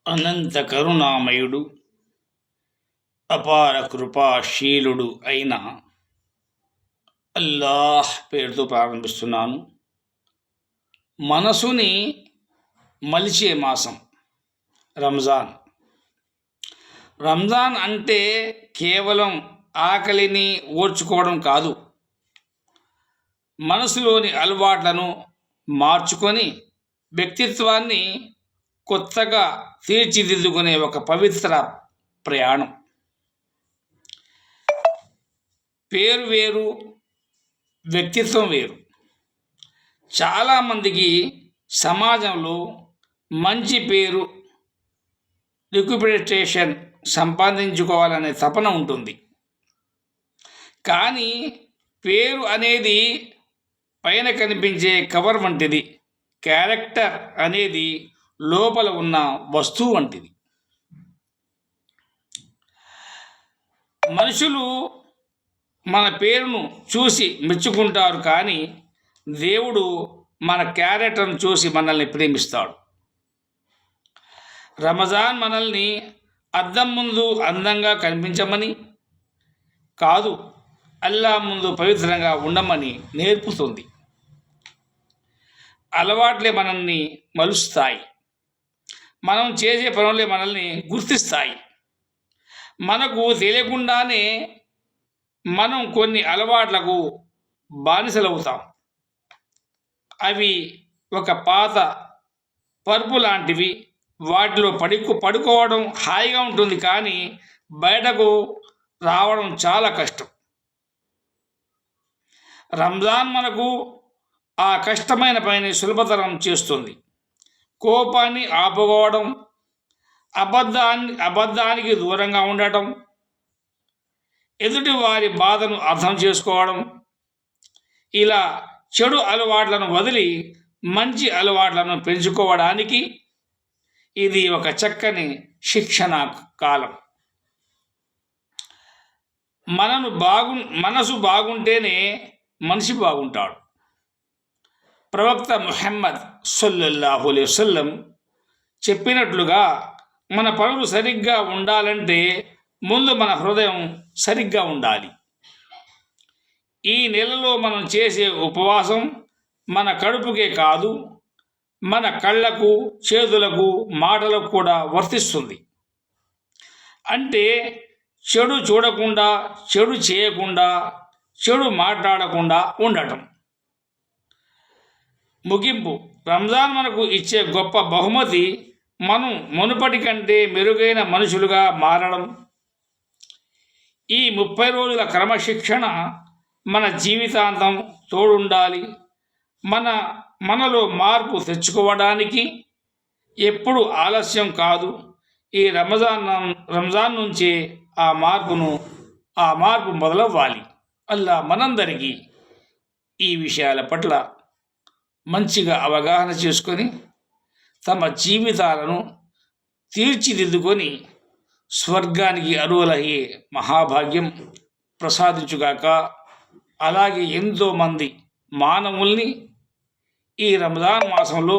అనంత కరుణామయుడు అపార కృపాశీలుడు అయిన అల్లాహ్ పేరుతో ప్రారంభిస్తున్నాను. మనసుని మలిచే మాసం రంజాన్. రంజాన్ అంటే కేవలం ఆకలిని ఓర్చుకోవడం కాదు, మనసులోని అలవాట్లను మార్చుకొని వ్యక్తిత్వాన్ని కొత్తగా తీర్చిదిద్దుకునే ఒక పవిత్ర ప్రయాణం. పేరు వేరు, వ్యక్తిత్వం వేరు. చాలామందికి సమాజంలో మంచి పేరు, రిక్యుపరేషన్ సంపాదించుకోవాలనే తపన ఉంటుంది. కానీ పేరు అనేది పైన కనిపించే కవర్ వంటిది, క్యారెక్టర్ అనేది లోపల ఉన్న వస్తువు వంటిది. మనుషులు మన పేరును చూసి మెచ్చుకుంటారు, కానీ దేవుడు మన క్యారెక్టర్ను చూసి మనల్ని ప్రేమిస్తాడు. రంజాన్ మనల్ని అద్దం ముందు అందంగా కనిపించమని కాదు, అల్లా ముందు పవిత్రంగా ఉండమని నేర్పుతుంది. అలవాట్లే మనల్ని మలుస్తాయి, మనం చేసే పనులే మనల్ని గుర్తిస్తాయి. మనకు తెలియకుండానే మనం కొన్ని అలవాట్లకు బానిసలవుతాం. అవి ఒక పాత పరుపు లాంటివి. వాటిలో పడుకోవడం హాయిగా ఉంటుంది, కానీ బయటకు రావడం చాలా కష్టం. రంజాన్ మనకు ఆ కష్టమైన పని సులభతరం చేస్తుంది. కోపాన్ని ఆపుకోవడం, అబద్ధానికి దూరంగా ఉండటం, ఎదుటి వారి బాధను అర్థం చేసుకోవడం, ఇలా చెడు అలవాట్లను వదిలి మంచి అలవాట్లను పెంచుకోవడానికి ఇది ఒక చక్కని శిక్షణ కాలం. మనసు బాగుంటేనే మనిషి బాగుంటాడు. ప్రవక్త ముహమ్మద్ సల్లల్లాహు అలైహి వసల్లం చెప్పినట్లుగా మన పనులు సరిగ్గా ఉండాలంటే ముందు మన హృదయం సరిగ్గా ఉండాలి. ఈ నెలలో మనం చేసే ఉపవాసం మన కడుపుకే కాదు, మన కళ్ళకు, చేతులకు, మాటలకు కూడా వర్తిస్తుంది. అంటే చెడు చూడకుండా, చెడు చేయకుండా, చెడు మాట్లాడకుండా ఉండటం. ముగింపు: రంజాన్ మనకు ఇచ్చే గొప్ప బహుమతి మనం మునుపటి కంటే మెరుగైన మనుషులుగా మారడం. ఈ 30 రోజుల క్రమశిక్షణ మన జీవితాంతం తోడుండాలి. మనలో మార్పు తెచ్చుకోవడానికి ఎప్పుడు ఆలస్యం కాదు. ఈ రంజాన్ నుంచే ఆ మార్పు మొదలవ్వాలి. అల్లా మనందరికీ ఈ విషయాల పట్ల మంచిగా అవగాహన చేసుకొని తమ జీవితాలను తీర్చిదిద్దుకొని స్వర్గానికి అర్హులయ్యే మహాభాగ్యం ప్రసాదించుగాక. అలాగే ఎంతోమంది మానవుల్ని ఈ రంజాన్ మాసంలో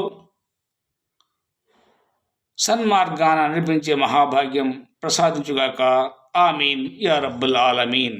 సన్మార్గాన నడిపించే మహాభాగ్యం ప్రసాదించుగాక. ఆమీన్ యా రబ్బల్ ఆలమీన్.